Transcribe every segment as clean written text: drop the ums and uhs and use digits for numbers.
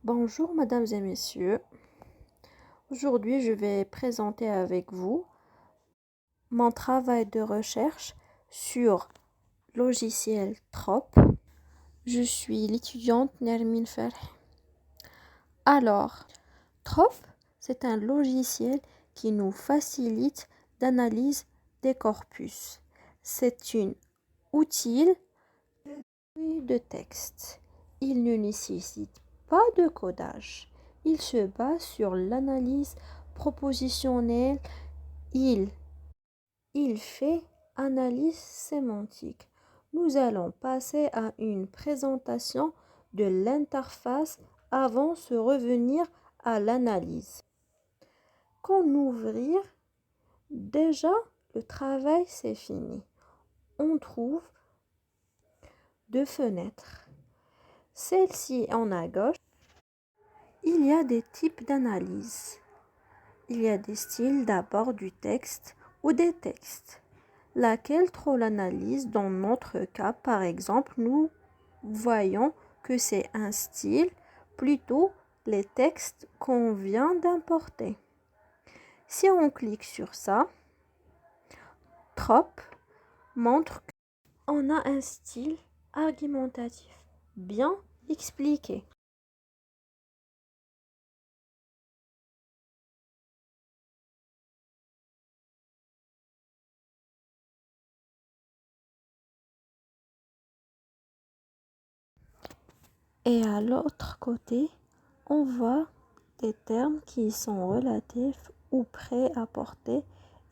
Bonjour mesdames et messieurs, aujourd'hui je vais présenter avec vous mon travail de recherche sur logiciel Trop. Je suis l'étudiante Nermine Ferh. Alors, Trop, c'est un logiciel qui nous facilite l'analyse des corpus. C'est une outil de texte. Il ne nécessite pas de codage. Il se base sur l'analyse propositionnelle. Il fait analyse sémantique. Nous allons passer à une présentation de l'interface avant de revenir à l'analyse. Quand ouvrir, déjà le travail c'est fini. On trouve deux fenêtres. Celle-ci en à gauche. Il y a des types d'analyse. Il y a des styles d'abord du texte ou des textes. Laquelle trop l'analyse dans notre cas, par exemple, nous voyons que c'est un style, plutôt les textes qu'on vient d'importer. Si on clique sur ça, Trop montre qu'on a un style argumentatif bien expliqué. Et à l'autre côté, on voit des termes qui sont relatifs ou prêts à porter.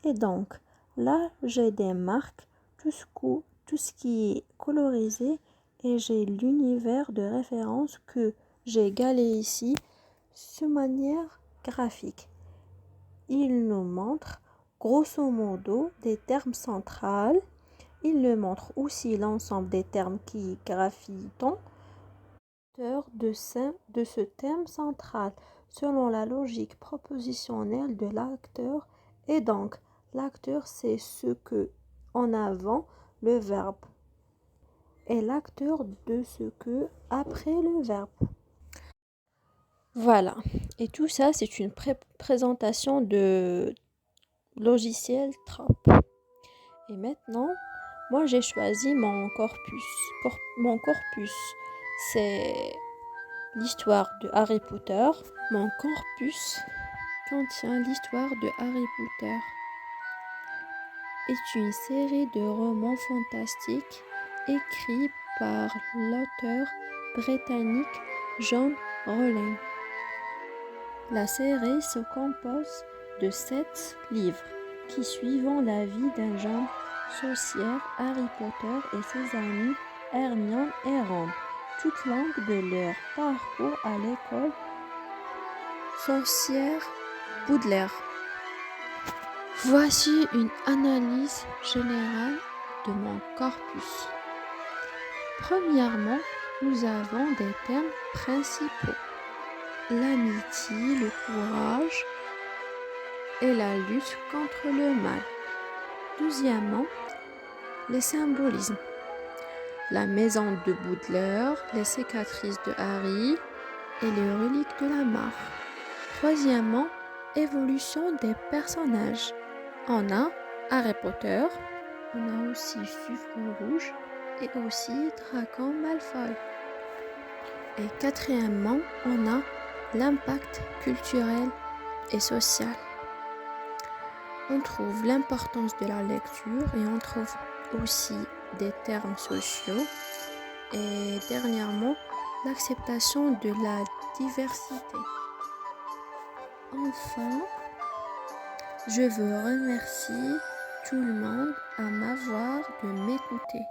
Et donc, là, j'ai des marques, tout ce qui est colorisé, et j'ai l'univers de référence que j'ai galé ici de manière graphique. Il nous montre grosso modo des termes centrales. Il nous montre aussi l'ensemble des termes qui gravitent de ce thème central selon la logique propositionnelle de l'acteur. Et donc l'acteur c'est ce que en avant le verbe et l'acteur de ce que après le verbe. Voilà, et tout ça c'est une présentation de logiciel Trop. Et maintenant moi j'ai choisi mon corpus. Mon corpus c'est l'histoire de Harry Potter. Mon corpus contient l'histoire de Harry Potter. Est une série de romans fantastiques écrits par l'auteur britannique John Rowling. La série se compose de 7 livres qui suivent la vie d'un jeune sorcière, Harry Potter et ses amis Hermione et Ron, toute longue de leur parcours à l'école sorcière Poudlard. Voici une analyse générale de mon corpus. Premièrement, nous avons des thèmes principaux. L'amitié, le courage et la lutte contre le mal. Deuxièmement, les symbolismes. La maison de Poudlard, les cicatrices de Harry et les reliques de la mort. Troisièmement, évolution des personnages. On a Harry Potter, on a aussi Sucre Rouge et aussi Draco Malfoy. Et quatrièmement, on a l'impact culturel et social. On trouve l'importance de la lecture et on trouve aussi des termes sociaux. Et dernièrement, l'acceptation de la diversité. Enfin, je veux remercier tout le monde à m'avoir de m'écouter.